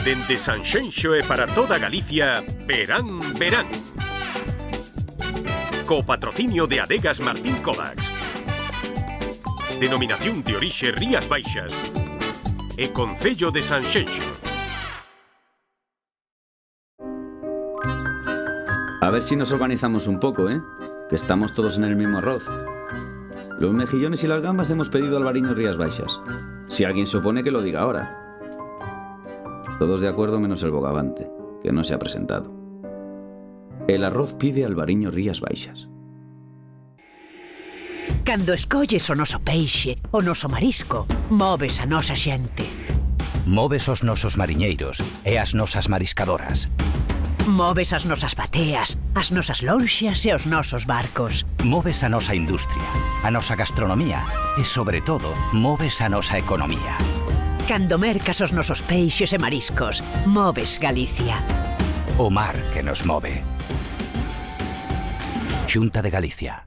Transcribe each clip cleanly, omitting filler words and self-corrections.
Dende Sanxenxo e para toda Galicia, Verán, Verán. Co patrocinio de Adegas Martín Kovacs. Denominación de orixe Rías Baixas e Concello de Sanxenxo. A ver si nos organizamos un poco, ¿eh? Que estamos todos en el mismo arroz. Los mejillones y las gambas hemos pedido Albariño Rías Baixas. Si alguien se opone, que lo diga ahora. Todos de acuerdo menos el bogavante, que no se ha presentado. El arroz pide Albariño Rías Baixas. Cando escolles o noso peixe, o noso marisco, moves a nosa xente. Moves os nosos mariñeiros e as nosas mariscadoras. Moves as nosas bateas, as nosas lonxas e os nosos barcos. Moves a nosa industria, a nosa gastronomía e, sobre todo, moves a nosa economía. Cando mercas os nosos peixes e mariscos, moves Galicia. O mar que nos move. Xunta de Galicia.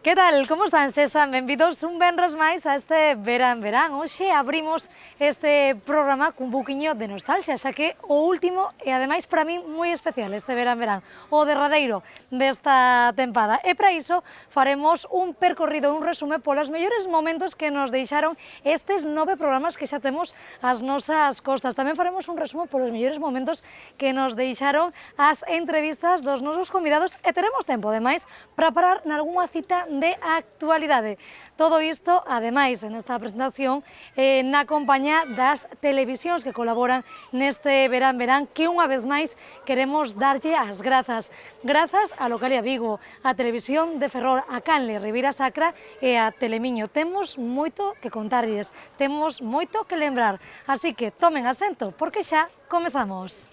Que tal? Como están, Sesa? Benvidos un venres máis a este Verán, Verán. Hoxe abrimos este programa cun buquiño de nostalgia, xa que o último e, ademais, para min moi especial este Verán, Verán, o derradeiro desta tempada. E para iso faremos un percorrido, un resume polos mellores momentos que nos deixaron estes 9 programas que xa temos ás nosas costas. Tamén faremos un resume polos mellores momentos que nos deixaron as entrevistas dos nosos convidados e teremos tempo, ademais, para parar nalgúnha cita de actualidade. Todo isto, ademais, en esta presentación, na compañía das televisións que colaboran neste Verán, Verán, que unha vez máis queremos darlle as grazas. Grazas a Localia Vigo, a Televisión de Ferrol, a Canle, Ribeira Sacra e a Telemiño. Temos moito que contarlles, temos moito que lembrar. Así que tomen asento, porque xa comezamos.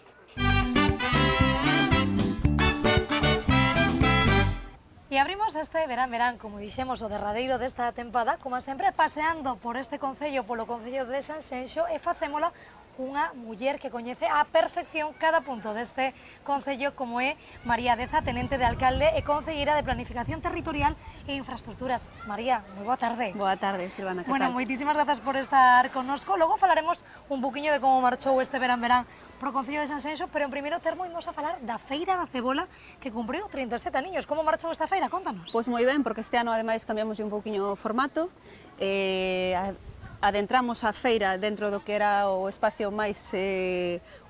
E abrimos este Verán, Verán, como dixemos, o derradeiro desta tempada, como sempre, paseando por este concello, polo concello de Sanxenxo, e facémola unha muller que coñece a perfección cada punto deste concello, como é María Deza, tenente de alcalde e concelleira de Planificación Territorial e Infraestructuras. María, moi boa tarde. Boa tarde, Silvana, que Bueno, tal? moitísimas grazas por estar connosco. Logo falaremos un poquinho de como marchou este Verán, Verán pro concello de Sanxenxo, pero en primeiro termo imos a falar da Feira da Cebola que cumpriu 37 aniños. Como marchou esta feira? Contanos. Pois moi ben, porque este ano ademais cambiamos un pouquiño o formato. Adentramos a feira dentro do que era o espacio máis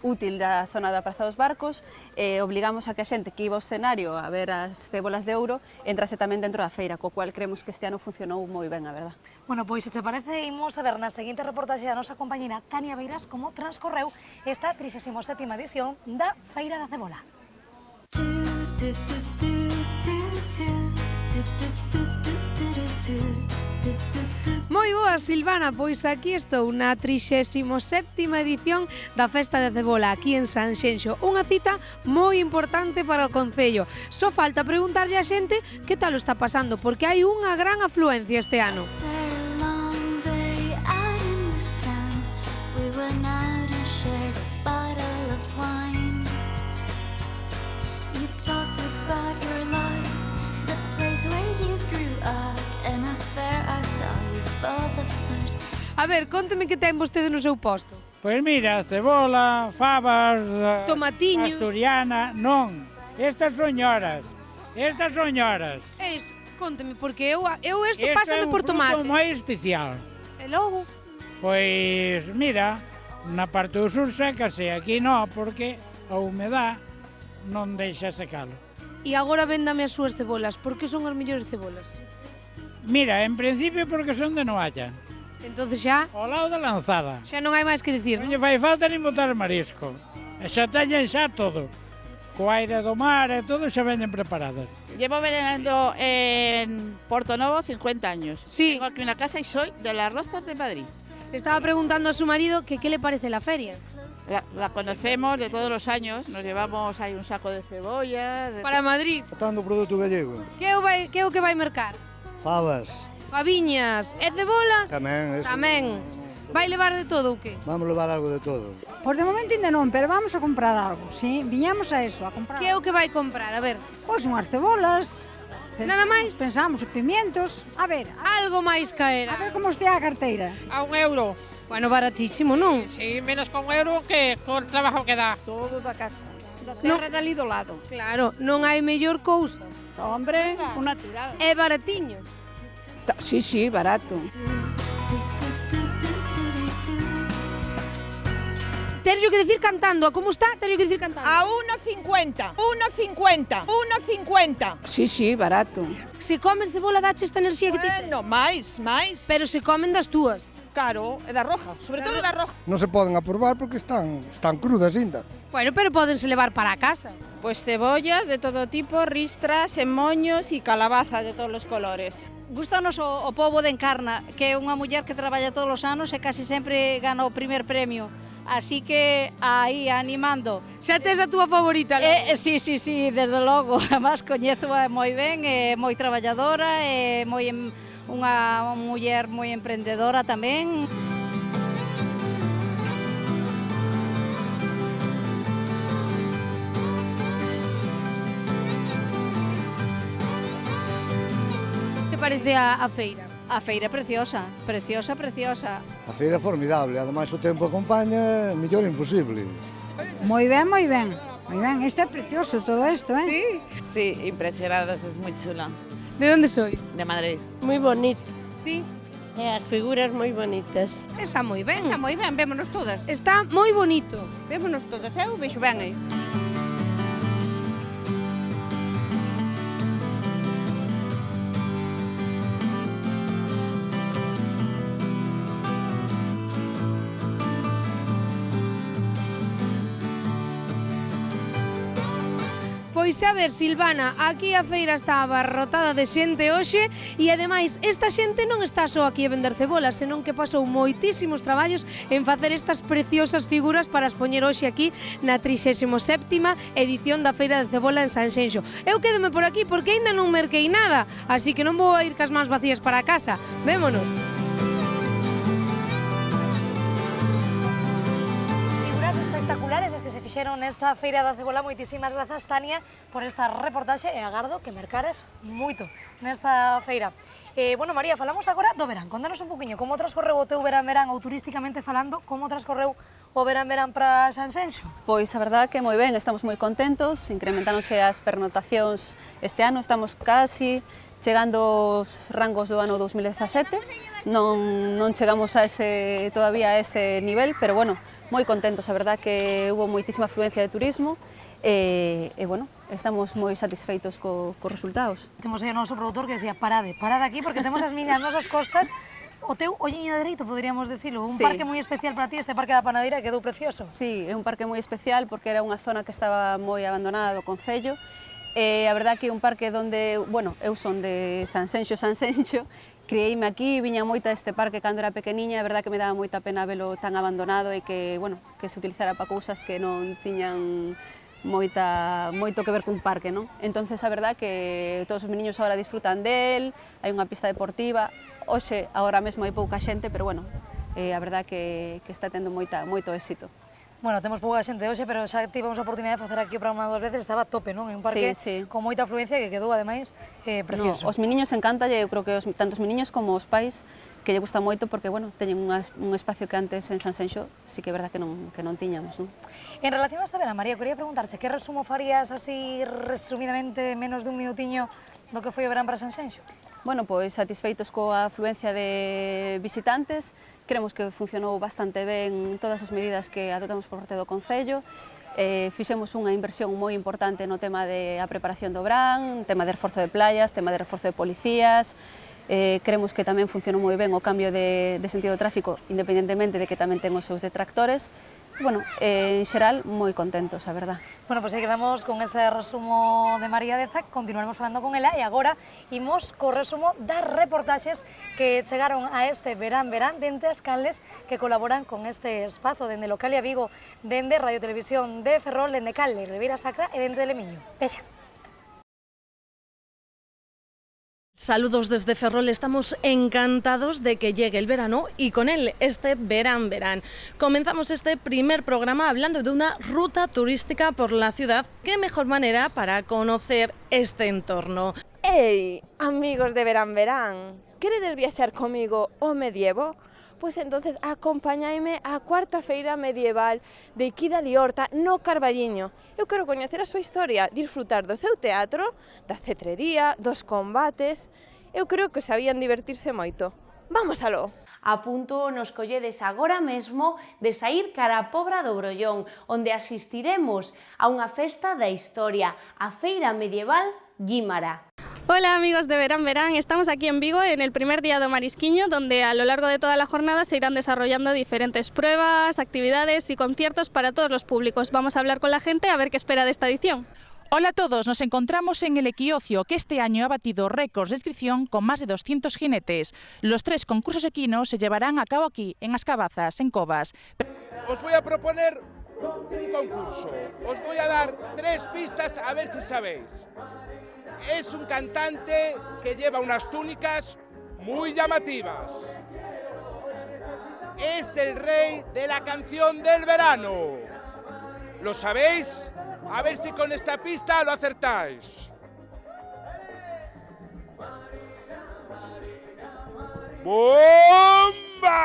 útil da zona da Praza dos Barcos, obligamos a que a xente que iba ao escenario a ver as cebolas de ouro entrase tamén dentro da feira, co cual creemos que este ano funcionou moi ben, a verdad. Bueno, pois, se te parece, imos a ver na seguinte reportaxe da nosa compañera Tania Beiras como transcorreu esta 37ª edición da Feira da Cebola. Moi boa, Silvana, pois aquí estou na 37ª edición da Festa de Cebola aquí en Sanxenxo, unha cita moi importante para o concello. Só falta preguntarlle a xente que tal o está pasando, porque hai unha gran afluencia este ano. A ver, conteme que ten vostede no seu posto. Pois mira, cebola, fabas, Tomatiños. asturiana, non. Estas son lloras. Estas son lloras. E isto, conteme, porque eu isto pásame por tomate. Isto é un fruto moi especial. E logo? Pois mira, na parte do sur sécase, aquí non, porque a humedad non deixa secalo. E agora véndame as súas cebolas, porque son as mellores cebolas? Mira, en principio porque son de Noalla. Entonces xa, Ao lado da Lanzada. xa non hai máis que dicir, Non non? lle fai falta nin botar marisco. E xa teñen xa todo. Co aire do mar e todo xa veñen preparadas. Llevo vendiendo en Porto Novo 50 años. Sí. Tengo aquí una casa y soy de las Rozas de Madrid. Le estaba preguntando a su marido que qué le parece la feria. La conocemos de todos los años, nos llevamos ahí un saco de cebollas... Para Madrid. Botando produto gallego. Que é o que vai mercar? Favas. Faviñas e cebolas? Tamén, eso. Tamén. Vai levar de todo ou que? Vamos levar algo de todo. Pois de momento ainda non, pero vamos a comprar algo, sí? Viñamos a eso, a comprar. Que é o que vai comprar? A ver. Pois unhas cebolas. Nada máis? Pensamos, pimientos. A ver, Algo máis caera. a ver como está a carteira. A €1. Bueno, baratísimo, non? Sí, menos con euro que con o trabajo que dá. Todo da casa, da terra dali do lado. Claro, non hai mellor cousa. Hombre, un natural. É baratiño. Sí, sí, barato. Terlle que dicir cantando, a como está, terlle que dicir cantando. A 1,50, 1,50, 1,50. Sí, sí, barato. Se comes cebola dache esta enerxía que ti tes. Bueno, máis. Pero se comen das túas. Claro, é da roja, sobre todo da roja. Non se poden aprobar porque están crudas ainda. Bueno, pero pódense levar para a casa. Pues cebollas de todo tipo, ristras, moños e calabaza de todos os colores. Gústanos o pobo de Encarna, que é unha muller que traballa todos os anos e casi sempre gana o primer premio. Así que aí animando. Xa tes a túa favorita, Sí, desde logo. Además, coñezo-a moi ben, é moi traballadora, é unha muller moi emprendedora tamén. Que parece a feira? A feira é preciosa, preciosa. A feira é formidable, ademais o tempo acompaña, mellor imposible. Moi ben, moi ben. Moi ben, isto é precioso todo isto, eh? Sí. Sí, impresionados, es moi chula. De onde sois? De Madrid. Moi bonito. Sí. E as figuras moi bonitas. Está moi ben. Está moi ben, vémonos todas. Está moi bonito. Vémonos todas, eu vexo ben aí. Pois a ver, Silvana, aquí a feira está abarrotada de xente hoxe e ademais esta xente non está só aquí a vender cebolas, senón que pasou moitísimos traballos en facer estas preciosas figuras para expoñer hoxe aquí na 37ª edición da Feira de Cebola en Sanxenxo. Eu quédome por aquí porque aínda non merquei nada, así que non vou a ir cas mans vacías para casa. Vémonos. Espectaculares as que se fixeron nesta Feira da Cebola. Moitísimas grazas, Tania, por esta reportaxe e agardo que mercares moito nesta feira. Bueno, María, falamos agora do verán. Contanos un poquinho como transcorreu o teu verán ou turísticamente falando, como transcorreu o verán para Sanxenxo? Pois a verdade que moi ben, estamos moi contentos, incrementáronse as pernotacións este ano, estamos casi chegando aos rangos do ano 2017, non chegamos a todavía a ese nivel, pero bueno, moi contentos, a verdade que hubo moitísima afluencia de turismo e bueno, estamos moi satisfeitos cos resultados. Temos aí o noso produtor que decía, parade aquí porque temos as miñas nosas costas, o teu olliño dereito, poderíamos decirlo, un parque moi especial para ti, este parque da Panadeira, que quedou precioso. Sí, é un parque moi especial porque era unha zona que estaba moi abandonada do concello. A verdade que é un parque onde, bueno, eu son de Sanxenxo, crieime aquí, viña moita a este parque cando era pequeniña, a verdade que me daba moita pena velo tan abandonado e que, bueno, que se utilizara para cousas que non tiñan moito que ver cun parque, non? Entonces, a verdade que todos os meniños agora disfrutan del, hai unha pista deportiva, hoxe, agora mesmo hai pouca xente, pero bueno, a verdade que está tendo moito éxito. Bueno, temos pouca xente hoxe, pero xa tivemos a oportunidade de facer aquí o programa 2 veces, estaba a tope, non? É un parque con moita afluencia que quedou, ademais, precioso. Os meniños encántalle, eu creo que tanto os meniños como os pais que lle gusta moito porque, bueno, teñen un espacio que antes en Sanxenxo sí que é verdade que non tiñamos, non? En relación a esta verán, María, quería preguntarche, que resumo farías así resumidamente menos dun minutiño do que foi o verán para Sanxenxo? Bueno, pois satisfeitos coa afluencia de visitantes, creemos que funcionou bastante ben todas as medidas que adoptamos por parte do Concello, fixemos unha inversión moi importante no tema da preparación do verán, tema de reforzo de playas, tema de reforzo de policías, creemos que tamén funcionou moi ben o cambio de sentido de tráfico, independentemente de que tamén ten os seus detractores, bueno, en xeral moi contentos, a verdad. Bueno, pois aí quedamos con ese resumo de María Deza, continuaremos falando con ela e agora imos co resumo das reportaxes que chegaron a este verán dende as canles que colaboran con este espazo dende Localia Vigo, dende Radio Televisión de Ferrol, dende Canle, Ribeira Sacra e dende Lemiño. Vexa. Saludos desde Ferrol, estamos encantados de que llegue el verano y con él este verán. Comenzamos este primer programa hablando de una ruta turística por la ciudad. ¿Qué mejor manera para conocer este entorno? ¡Hey, amigos de verán! ¿Queredes viaxar comigo ao medievo? Pois entonces acompañaime á cuarta feira medieval de Iquida Liorta no Carballiño. Eu quero coñecer a súa historia, disfrutar do seu teatro, da cetrería, dos combates. Eu creo que sabían divertirse moito. Vamos aló! A punto nos colledes agora mesmo de saír cara a Pobra do Brollón, onde asistiremos a unha festa da historia, a Feira Medieval Guímara. Hola amigos de Verán, estamos aquí en Vigo en el primer día do Marisquiño, donde a lo largo de toda la jornada se irán desarrollando diferentes pruebas, actividades y conciertos para todos los públicos. Vamos a hablar con la gente a ver qué espera de esta edición. Hola a todos, nos encontramos en el Equiocio, que este año ha batido récords de inscripción con más de 200 jinetes. Los 3 concursos equinos se llevarán a cabo aquí, en As Cabazas, en Covas. Os voy a proponer un concurso. Os voy a dar 3 pistas a ver si sabéis. Es un cantante que lleva unas túnicas muy llamativas. Es el rey de la canción del verano. ¿Lo sabéis? A ver si con esta pista lo acertáis. ¡Bomba!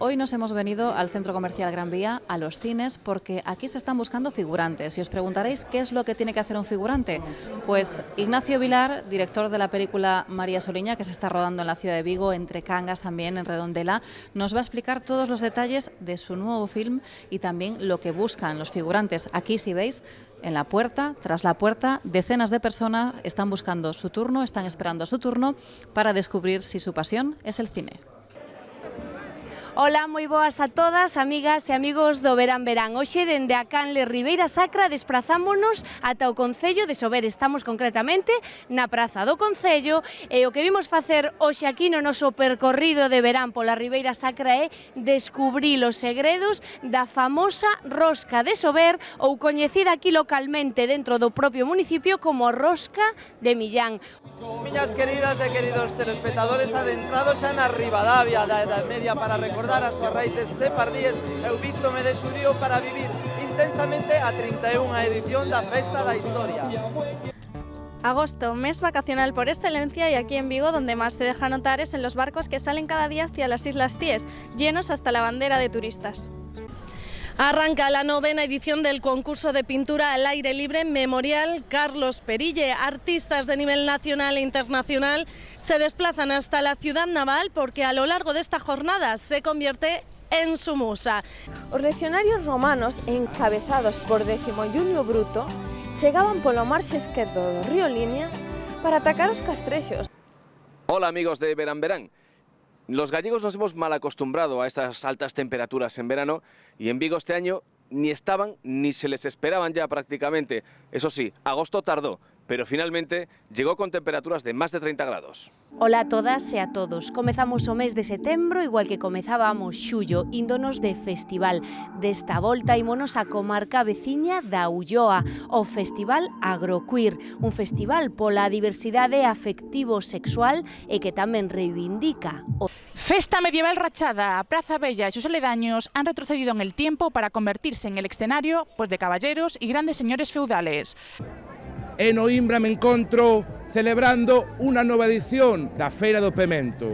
Hoy nos hemos venido al Centro Comercial Gran Vía, a los cines, porque aquí se están buscando figurantes. Y os preguntaréis qué es lo que tiene que hacer un figurante. Pues Ignacio Vilar, director de la película María Soliña, que se está rodando en la ciudad de Vigo, entre Cangas también, en Redondela, nos va a explicar todos los detalles de su nuevo film y también lo que buscan los figurantes. Aquí, si veis, en la puerta, tras la puerta, decenas de personas están buscando su turno, están esperando su turno para descubrir si su pasión es el cine. Ola, moi boas a todas, amigas e amigos do Verán. Hoxe, dende a canle Ribeira Sacra, desprazámonos ata o Concello de Sober. Estamos concretamente na Praza do Concello e o que vimos facer hoxe aquí no noso percorrido de verán pola Ribeira Sacra é descubrir os segredos da famosa rosca de Sober, ou coñecida aquí localmente dentro do propio municipio como rosca de Millán. Miñas queridas e queridos telespectadores, adentrados xa na Ribadavia da Edad Media para recordar as súas raíces sefardíes, eu vístome de xurío para vivir intensamente a 31ª edición da Festa da Historia. Agosto, mes vacacional por excelencia, y aquí en Vigo donde más se deja notar es en los barcos que salen cada día hacia las Islas Cíes, llenos hasta la bandera de turistas. Arranca la 9ª edición del concurso de pintura al aire libre Memorial Carlos Perille. Artistas de nivel nacional e internacional se desplazan hasta la ciudad naval porque a lo largo de esta jornada se convierte en su musa. Os legionarios romanos, encabezados por Décimo Julio Bruto, chegaban polo marxe esquerdo do río Limia para atacar os castrexos. Hola amigos de Verán. Los gallegos nos hemos mal acostumbrado a estas altas temperaturas en verano y en Vigo este año ni estaban ni se les esperaban ya prácticamente. Eso sí, agosto tardó, pero finalmente llegó con temperaturas de más de 30 grados. Ola a todas e a todos. Comezamos o mes de setembro igual que comezábamos xullo, índonos de festival. Desta volta ímonos a comarca veciña da Ulloa, o Festival Agroqueer, un festival pola diversidade afectivo-sexual e que tamén reivindica o Festa medieval rachada. Praza Bella y sus aledaños han retrocedido en el tiempo para convertirse en el escenario de caballeros y grandes señores feudales. En Oimbra me encontro celebrando unha nova edición da Feira do Pemento.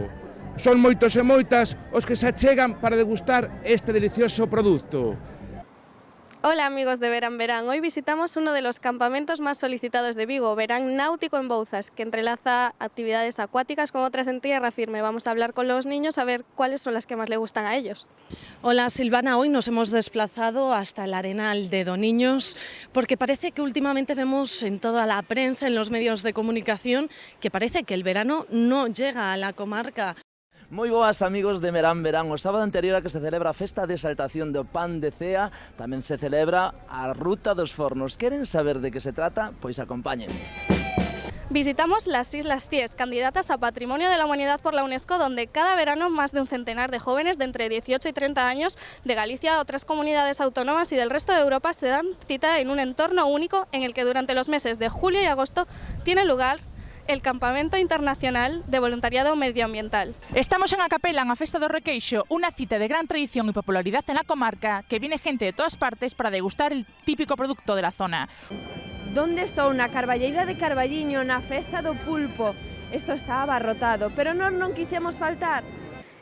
Son moitos e moitas os que se achegan para degustar este delicioso produto. Hola amigos de Verán. Hoy visitamos uno de los campamentos más solicitados de Vigo, Verán Náutico en Bouzas, que entrelaza actividades acuáticas con otras en tierra firme. Vamos a hablar con los niños a ver cuáles son las que más les gustan a ellos. Hola Silvana, hoy nos hemos desplazado hasta el Arenal de Doniños porque parece que últimamente vemos en toda la prensa, en los medios de comunicación, que parece que el verano no llega a la comarca. Moi boas, amigos de Verán Verán. O sábado anterior a que se celebra a festa de exaltación do pan de cea, tamén se celebra a Ruta dos Fornos. Queren saber de que se trata? Pois acompáñenme. Visitamos las Islas Cíes, candidatas a Patrimonio de la Humanidad por la UNESCO, donde cada verano más de un centenar de jóvenes de entre 18 y 30 años de Galicia, otras comunidades autónomas y del resto de Europa se dan cita en un entorno único en el que durante los meses de julio y agosto tiene lugar el Campamento Internacional de Voluntariado Medioambiental. Estamos en a capela, en a Festa do Requeixo, unha cita de gran tradición y popularidad en la comarca, que viene gente de todas partes para degustar el típico producto de la zona. ¿Dónde estou? Na Carballeira de Carballiño, na Festa do Pulpo. Isto está abarrotado, pero non quixemos faltar.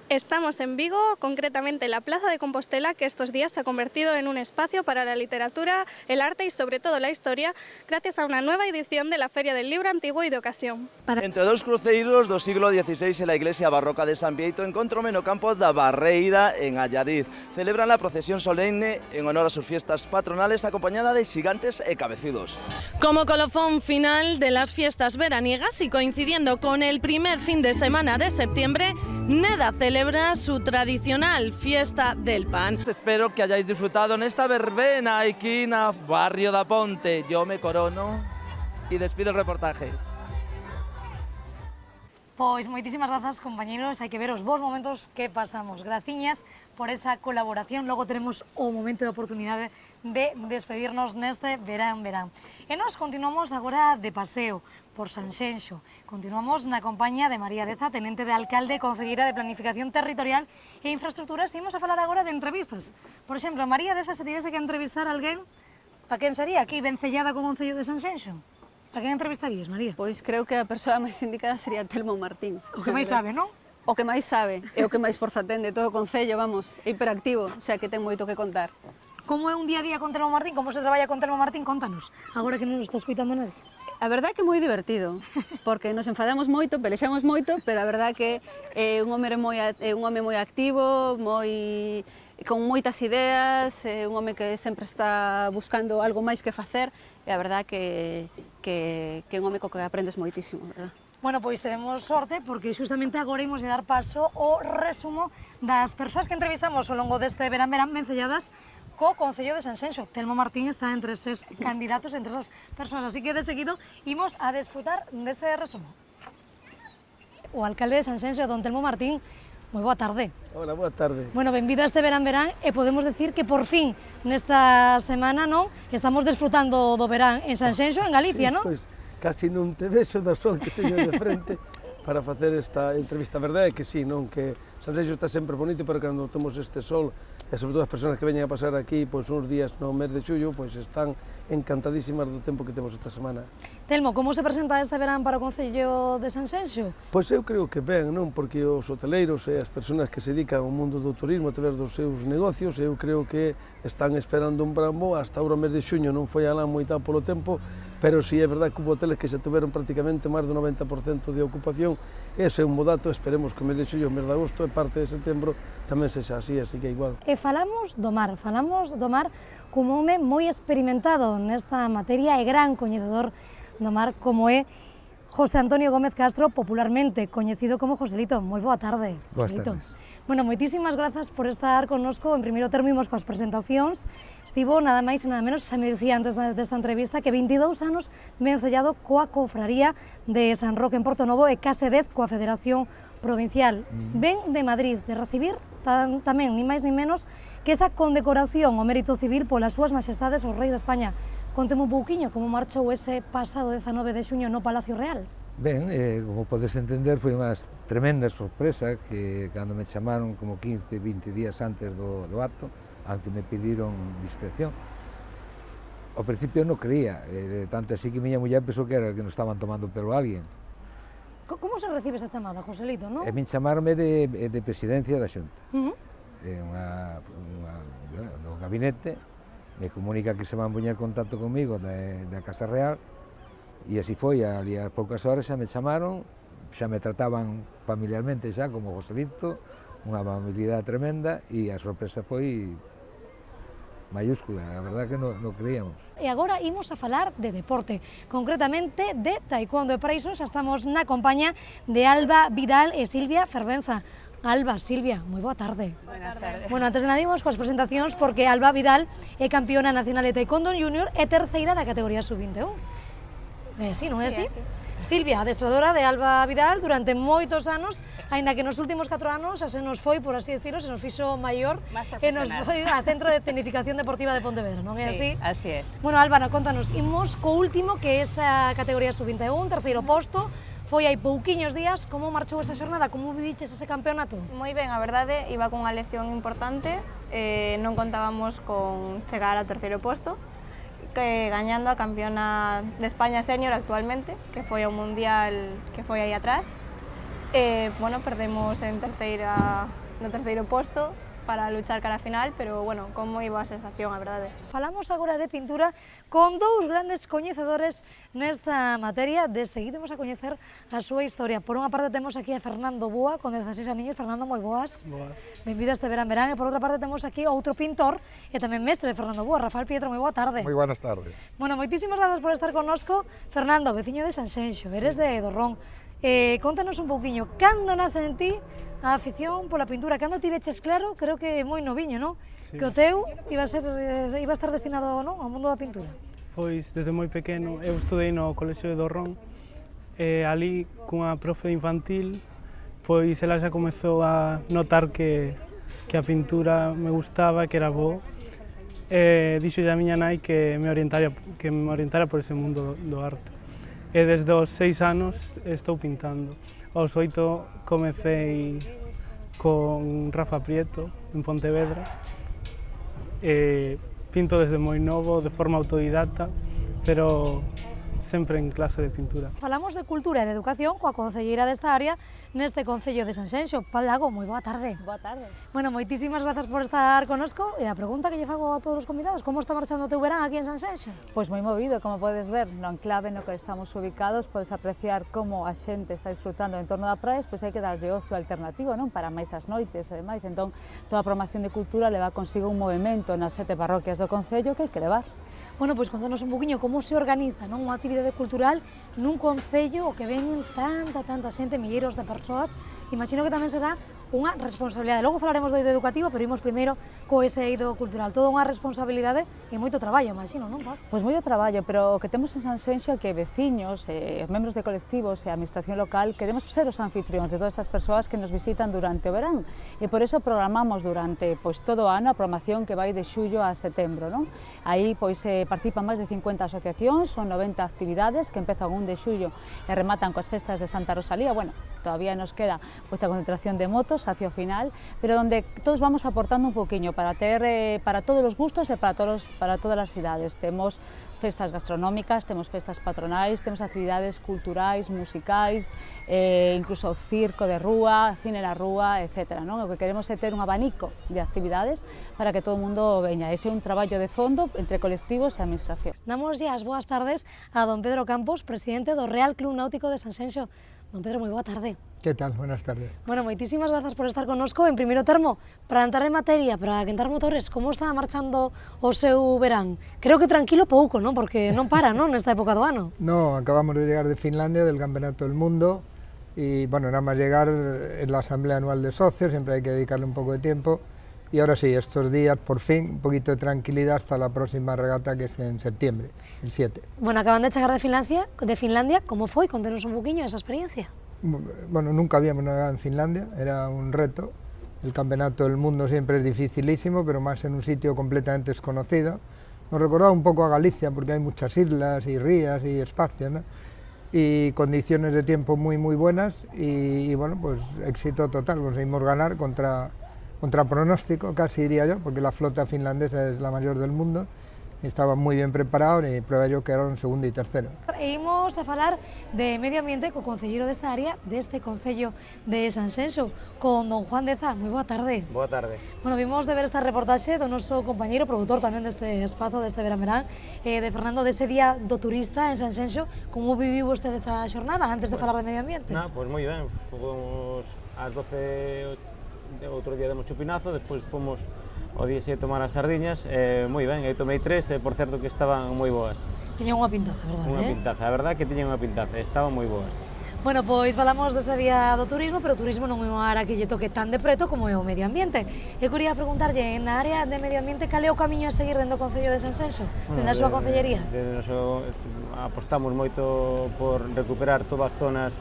Estamos en Vigo, concretamente en la Plaza de Compostela, que estos días se ha convertido en un espacio para la literatura, el arte y sobre todo la historia, gracias a una nueva edición de la Feria del Libro Antiguo y de Ocasión. Entre dos cruceiros do siglo XVI e la iglesia barroca de San Bieito, encontróme no campo da Barreira en Allariz. Celebran la procesión solemne en honor a sus fiestas patronales, acompañada de xigantes e cabecidos. Como colofón final de las fiestas veraniegas y coincidiendo con el primer fin de semana de septiembre, Neda celebra su tradicional fiesta del pan. Espero que hayáis disfrutado nesta verbena aquí na barrio da Ponte. Yo me corono y despido el reportaje. Pois moitísimas grazas, compañeros, hai que ver os bons momentos que pasamos. Graciñas por esa colaboración, logo teremos o momento de oportunidade de despedirnos neste Verán Verán. E nós continuamos agora de paseo por Sanxenxo. Continuamos na compañía de María Deza, tenente de alcalde e concelleira de Planificación Territorial e Infraestructuras, e imos a falar agora de entrevistas. Por exemplo, María Deza, se tivese que entrevistar a alguén, a quen sería aquí, vencellada co Concello de Sanxenxo? A quen entrevistarías, María? Pois creo que a persoa máis indicada sería Telmo Martín. O que máis sabe, non? O que máis sabe, e o que máis forza ten de todo o Concello, vamos, é hiperactivo, o sea que ten moito que contar. Como é un día a día con Telmo Martín? Como se traballa con Telmo Martín? Contanos, agora que non nos está escoitando nadie. A verdade é que é moi divertido, porque nos enfadamos moito, pelexamos moito, pero a verdade é que é un home moi activo, con moitas ideas, un home que sempre está buscando algo máis que facer, e a verdade que é un home co que aprendes moitísimo, verdad? Bueno, pois temos sorte, porque xustamente agora imos a dar paso ao resumo das persoas que entrevistamos ao longo deste Verán Verán vencelladas co Concello de Sanxenxo. Telmo Martín está entre eses candidatos, entre esas persoas, así que de seguido imos a desfrutar dese resumo. O alcalde de Sanxenxo, don Telmo Martín, moi boa tarde. Hola, boa tarde. Bueno, benvido a este Verán Verán e podemos decir que por fin nesta semana, non, estamos desfrutando do verán en Sanxenxo, en Galicia, non? Pois casi non te vexo da sol que teño de frente para facer esta entrevista. A verdade é que sí, non, que Sanxenxo está sempre bonito, pero cando temos este sol, e sobre todo as persoas que veñen a pasar aquí pois uns días no mes de xullo, pois están encantadísimas do tempo que temos esta semana. Telmo, como se presenta este verán para o Concello de Sanxenxo? Pois eu creo que ben, non? Porque os hoteleiros e as persoas que se dedican ao mundo do turismo a través dos seus negocios, eu creo que están esperando un brambo. Hasta ahora o mes de xuño non foi alá moita polo tempo, pero si é verdade que hubo hoteles que se tuveron prácticamente máis do 90% de ocupación. Ese é un bo dato, esperemos que o mes de xullo, o mes de agosto e parte de setembro tamén sexa así que igual. E falamos do mar como home moi experimentado nesta materia e gran coñecedor do mar como é José Antonio Gómez Castro, popularmente coñecido como Joselito. Moi boa tarde, Joselito. Boas tardes. Bueno, moitísimas grazas por estar connosco. En primeiro termo imos coas presentacións. Estivo nada máis e nada menos, xa me dicía antes desta entrevista, que 22 anos vencellado coa Cofraría de San Roque en Porto Novo e case 10 coa Federación Provincial. Ven de Madrid de recibir tamén, ni máis ni menos, que esa condecoración ao mérito civil polas súas majestades os reis de España. Conteme un pouquiño como marchou ese pasado 19 de xuño no Palacio Real. Ben, como podes entender, foi unha tremenda sorpresa que cando me chamaron como 15, 20 días antes do acto, aunque me pediron discreción. Ao principio non creía, tanto así que miña muller pensou que era que nos estaban tomando pelo a alguén. Como se recibe esa chamada, Joselito, non? E me chamaronme de presidencia da Xunta. Do gabinete, me comunica que se van poñer contacto comigo da Casa Real, e así foi, ali a poucas horas xa me chamaron, xa me trataban familiarmente xa como Joselito, unha amabilidade tremenda, e a sorpresa foi mayúscula, a verdade que non creíamos. E agora imos a falar de deporte, concretamente de taekwondo, e para iso xa estamos na compañía de Alba Vidal e Silvia Fervenza. Alba, Silvia, moi boa tarde. Buenas tardes. Bueno, antes de nada imos coas presentacións porque Alba Vidal é campeona nacional de taekwondo junior e terceira na categoría sub-21. Sí, non é así? Silvia, adestradora de Alba Vidal durante moitos anos, aínda que nos últimos 4 anos se nos foi, por así decirlo, se nos fixo maior e nos foi a Centro de Tecnificación Deportiva de Pontevedra, non é así? Sí, así é. Bueno, Álvaro, contanos, imos co último que é esa categoría sub-21, terceiro posto, foi hai pouquiños días, como marchou esa xornada, como viviches ese campeonato? Moi ben, a verdade, iba con unha lesión importante, non contábamos con chegar ao terceiro posto, gañando a campeona de España senior actualmente, que foi ao mundial que foi aí atrás. Bueno, perdemos no terceiro posto para luchar cara a final, pero bueno, como iba a sensación, a verdade. Falamos agora de pintura con dous grandes coñecedores nesta materia. De seguido imos a coñecer a súa historia. Por unha parte temos aquí a Fernando Búa, con 16 aniños. Fernando, moi boas. Boas. Benvido a este verán. E por outra parte temos aquí outro pintor e tamén mestre de Fernando Búa, Rafael Pietro. Moi boa tarde. Moi buenas tardes. Bueno, moitísimas grazas por estar connosco. Fernando, veciño de Sanxenxo, eres de Dorrón. Contanos un pouquiño, cando nace en ti a afición pola pintura? Cando ti veches claro, creo que moi noviño, non? Sí. Que o teu iba a estar destinado, non, ao mundo da pintura. Pois, desde moi pequeno, eu estudei no Colexio de Dorrón, e ali, cunha profe infantil, pois ela xa comezou a notar que a pintura me gustaba, que era bo, e dixo a miña nai que me orientara por ese mundo do arte. E desde os 6 anos estou pintando. Aos 8 comecei con Rafa Prieto en Pontevedra. Pinto desde moi novo, de forma autodidacta, pero sempre en clase de pintura. Falamos de cultura e de educación coa concelleira desta área neste Concello de Sanxenxo. Pal Lago, moi boa tarde. Boa tarde. Bueno, moitísimas grazas por estar connosco e a pregunta que lle fago a todos os convidados, como está marchando o teu verán aquí en Sanxenxo? Pois moi movido, como podes ver, no enclave no que estamos ubicados, podes apreciar como a xente está disfrutando en torno da praia, pois hai que darlle ocio alternativo, non? Para máis as noites e demais. Entón, toda a programación de cultura leva consigo un movimento nas 7 parroquias do Concello que hai que levar. Bueno, pois contanos un poquinho como se organiza, non, unha actividade cultural nun concello o que veñen tanta xente, milleiros de persoas. Imagino que tamén será unha responsabilidade. Logo falaremos do eido educativo, pero imos primeiro co ese eido cultural. Toda unha responsabilidade e moito traballo, imagino, non, Paz? Pois moito traballo, pero o que temos en Sanxenxo é que veciños, membros de colectivos e a administración local queremos ser os anfitrións de todas estas persoas que nos visitan durante o verán. E por eso programamos durante todo o ano a programación que vai de xullo a setembro, non? Aí participan máis de 50 asociacións, son 90 actividades que empezan 1 de xullo e rematan coas festas de Santa Rosalía. Bueno, todavía nos queda a concentración de motos hacia o final, pero donde todos vamos aportando un poquinho para ter para todos os gustos e para todas as idades. Temos festas gastronómicas, temos festas patronais, temos actividades culturais, musicais, incluso circo de rúa, cine na rúa, etc. Non? O que queremos é ter un abanico de actividades para que todo o mundo veña. Ese é un traballo de fondo entre colectivos e administración. Damos as boas tardes a don Pedro Campos, presidente do Real Club Náutico de Sanxenxo. Don Pedro, moi boa tarde. Que tal? Buenas tardes. Bueno, moitísimas grazas por estar connosco. En primeiro termo, para entrar en materia, para quentar motores, como está marchando o seu verán? Creo que tranquilo pouco, non? Porque non para, non, nesta época do ano. No, acabamos de llegar de Finlandia, del Campeonato del Mundo, y bueno, nada más llegar en la Asamblea Anual de Socios, siempre hay que dedicarle un poco de tiempo, y ahora sí, estos días, por fin, un poquito de tranquilidad hasta la próxima regata, que es en septiembre, el 7. Bueno, acaban de chegar de Finlandia, como foi? Contenos un poquinho esa experiencia. Bueno, nunca habíamos navegado en Finlandia, era un reto. El Campeonato del Mundo siempre es dificilísimo, pero más en un sitio completamente desconocido. Nos recordaba un poco a Galicia, porque hay muchas islas y rías y espacios, ¿no? Y condiciones de tiempo muy buenas, y bueno, pues éxito total, conseguimos ganar contra pronóstico, casi diría yo, porque la flota finlandesa es la mayor del mundo. Estaban moi ben preparados e prueba yo quedaron segundo e tercero. E imos a falar de medio ambiente co concelleiro desta área, deste Concello de Sanxenxo, con don Juan Deza. Moi boa tarde. Boa tarde. Bueno, vimos de ver esta reportaxe do noso compañeiro, produtor tamén deste espazo, deste verán, de Fernando, dese día do turista en Sanxenxo. Como viviu este desta xornada, antes de falar de medio ambiente? Pois moi ben, fomos ás 12, outro día demos chupinazo, despois fomos o día xe tomar as sardiñas, moi ben, eu tomei 3 e por certo que estaban moi boas. Tiñan unha pintaza, verdade? Unha pintaza, a verdade que tiñan unha pintaza, estaban moi boas. Bueno, pois falamos dese día do turismo, pero o turismo non é unha área que lle toque tan de preto como é o medio ambiente. Eu quería preguntarlle, na área de medio ambiente, cal é o camiño a seguir dentro do Concello de Sanxenxo, dentro da súa concellería? Apostamos moito por recuperar todas as zonas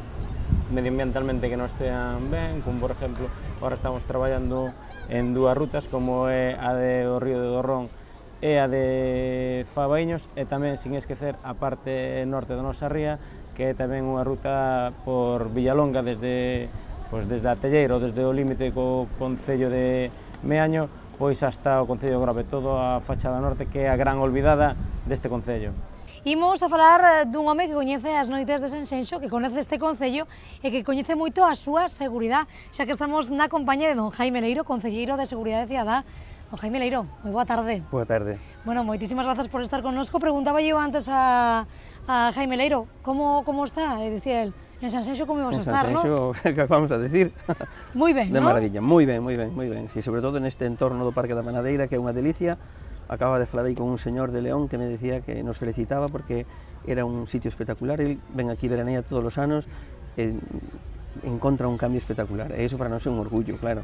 medioambientalmente que non estean ben, como por exemplo, agora estamos traballando en dúas rutas, como é a do Río de Dorrón e a de Fabaíños, e tamén, sin esquecer, a parte norte da nosa ría, que é tamén unha ruta por Villalonga desde a Telleira ou desde o límite co Concello de Meaño pois hasta o Concello de Grove, todo a fachada norte que é a gran olvidada deste Concello. Imos a falar dun home que coñece as noites de Sanxenxo, que coñece este Concello e que coñece moito a súa seguridade, xa que estamos na compañía de don Jaime Leiro, concelleiro de Seguridade Cidadá. Don Jaime Leiro, moi boa tarde. Boa tarde. Bueno, moitísimas grazas por estar connosco. Preguntaba eu antes a Jaime Leiro, como está? E dicía el, en Sanxenxo como imos a estar, non? En Sanxenxo, que vamos a decir? Moi ben, de non? maravilla, moi ben. Sí, sobre todo neste entorno do Parque da Manadeira, que é unha delicia. Acaba de falar aí con un señor de León que me decía que nos felicitaba porque era un sitio espectacular. El ven aquí veranea todos os anos e encontra un cambio espectacular. E iso para nós é un orgullo, claro.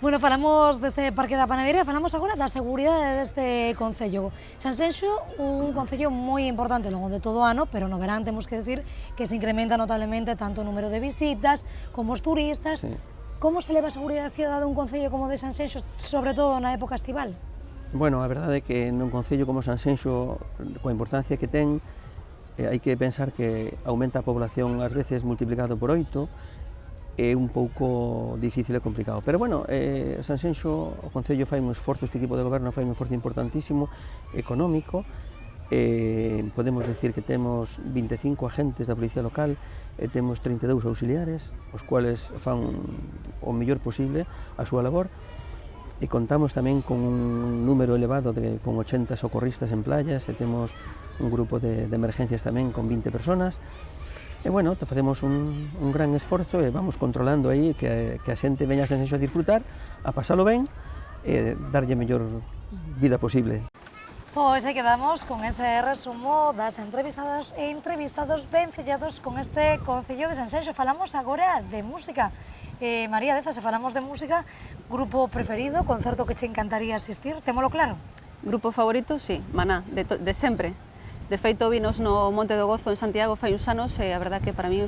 Bueno, falamos deste Parque da Panadeira, falamos agora da seguridade deste Concello. Sanxenxo, un Concello moi importante ao longo de todo o ano, pero no verán temos que decir que se incrementa notablemente tanto o número de visitas como os turistas. Sí. Como se leva a seguridade cidadá dun Concello como de Sanxenxo, sobre todo na época estival? Bueno, a verdade é que nun Concello como Sanxenxo, coa importancia que ten, hai que pensar que aumenta a población ás veces multiplicado por 8, é un pouco difícil e complicado. Pero bueno, Sanxenxo, o Concello fai un esforzo, este equipo de goberno fai un esforzo importantísimo, económico, podemos decir que temos 25 agentes da Policía Local e temos 32 auxiliares, os cuales fan o mellor posible a súa labor, e contamos tamén con un número elevado con 80 socorristas en playas, e temos un grupo de emergencias tamén con 20 personas. E, bueno, facemos un gran esforzo e vamos controlando aí que a xente veña a Sanxenxo a disfrutar, a pasalo ben e darlle mellor vida posible. Pois aí quedamos con ese resumo das entrevistadas e entrevistados ben sellados con este Concello de Sanxenxo. Falamos agora de música. María Deza, se falamos de música, grupo preferido, concerto que che encantaría asistir, témolo claro? Grupo favorito, sí, Maná, de sempre. De feito, vinos no Monte do Gozo en Santiago fai uns anos e a verdad que para mí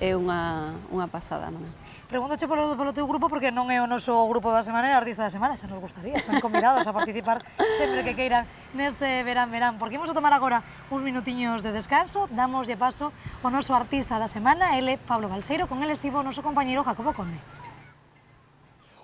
é unha pasada, Maná. Pregúntoche polo teu grupo porque non é o noso grupo da semana, é o artista da semana, xa nos gustaría, están convidados a participar sempre que queiran neste verán. Porque imos a tomar agora uns minutiños de descanso, damoslle paso ao noso artista da semana, ele Pablo Balseiro, con ele estivo o noso compañeiro Jacobo Conde.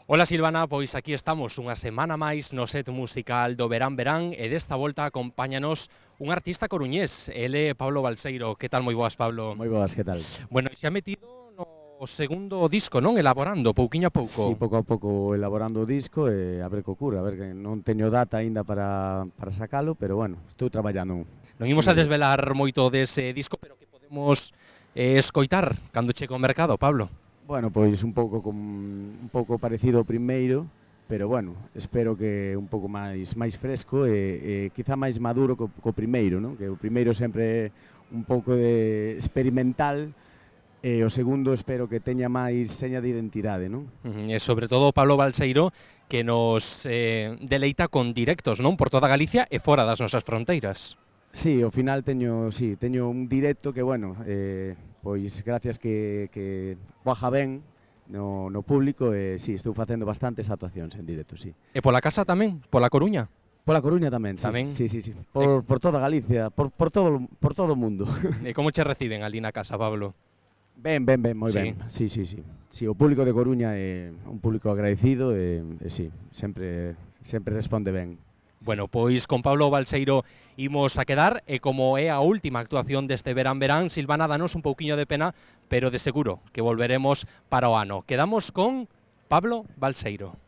Ola Silvana, pois aquí estamos unha semana máis no set musical do Verán e desta volta acompáñanos un artista coruñés, ele Pablo Balseiro. Que tal, moi boas, Pablo? Moi boas, que tal? Bueno, xa metido no segundo disco, non? Elaborando, pouquiño a pouco. Sí, pouco a pouco elaborando o disco e a ver co cura, a ver que non teño data aínda para sacalo, pero bueno, estou traballando. Non imos a desvelar moito dese disco, pero que podemos escoitar cando chegue ao mercado, Pablo? Bueno, pois un pouco parecido ao primeiro, pero bueno, espero que un pouco máis fresco e quizá máis maduro co primeiro, non? Que o primeiro sempre é un pouco de experimental e o segundo espero que teña máis seña de identidade, non? E sobre todo Pablo Balseiro que nos deleita con directos, non? Por toda Galicia e fora das nosas fronteiras. Sí, ao final teño un directo que, bueno, pois gracias que baja ben no público e sí, estou facendo bastantes actuacións en directo, sí. E pola casa tamén? Pola Coruña? Pola Coruña tamén, sí. Tamén? Sí. Por toda Galicia, por todo o mundo. E como che reciben ali na casa, Pablo? Ben, moi ben. Sí. Sí, o público de Coruña é un público agradecido e sí, sempre responde ben. Bueno, pois con Pablo Balseiro imos a quedar e como é a última actuación deste verán, Silvana, danos un pouquiño de pena, pero de seguro que volveremos para o ano. Quedamos con Pablo Balseiro.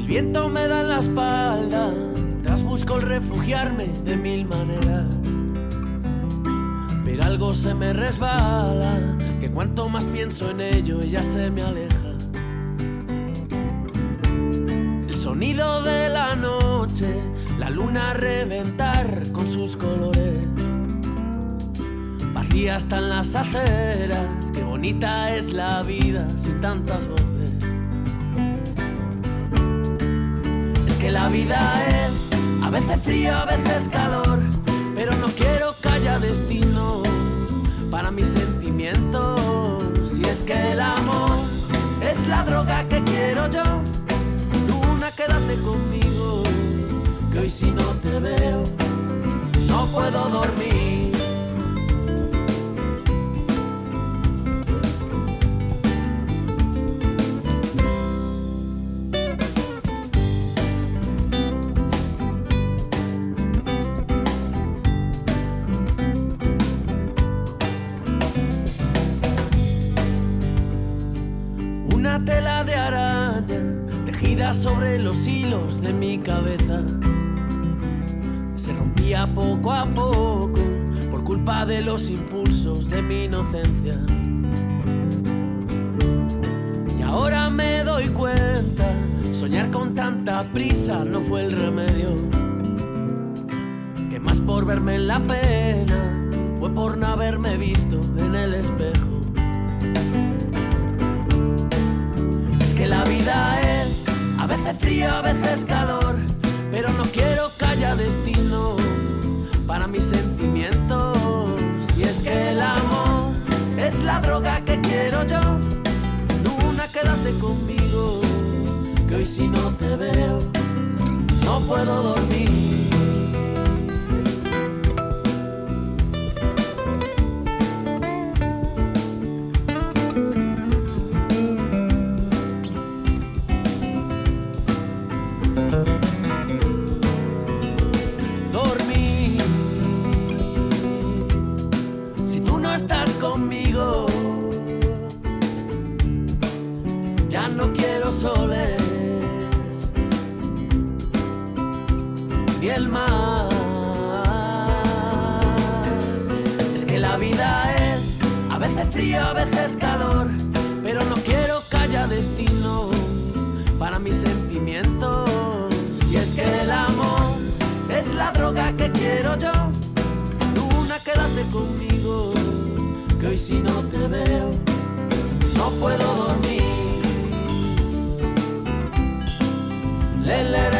El viento me da en la espalda, busco el refugiarme de mil maneras, pero algo se me resbala, que cuanto más pienso en ello, ella se me aleja. El sonido de la noche, la luna a reventar con sus colores. Vacía están las aceras, qué bonita es la vida sin tantas voces. Es que la vida es a veces frío, a veces calor, pero no quiero que haya destino para mis sentimientos. Y es que el amor es la droga que quiero yo. Luna, quédate conmigo, que hoy si no te veo no puedo dormir. Una tela de araña tejida sobre los hilos de mi cabeza se rompía poco a poco por culpa de los impulsos de mi inocencia. Y ahora me doy cuenta, soñar con tanta prisa no fue el remedio, que más por verme en la pena fue por no haberme visto en el espejo. Que la vida es a veces frío, a veces calor, pero no quiero que haya destino para mis sentimientos. Y es que el amor es la droga que quiero yo. Luna, quédate conmigo, que hoy si no te veo no puedo dormir. Y el mar. Es que la vida es a veces frío, a veces calor, pero no quiero que haya destino para mis sentimientos. Y es que el amor es la droga que quiero yo. Luna, quédate conmigo, que hoy si no te veo no puedo dormir. Le, le,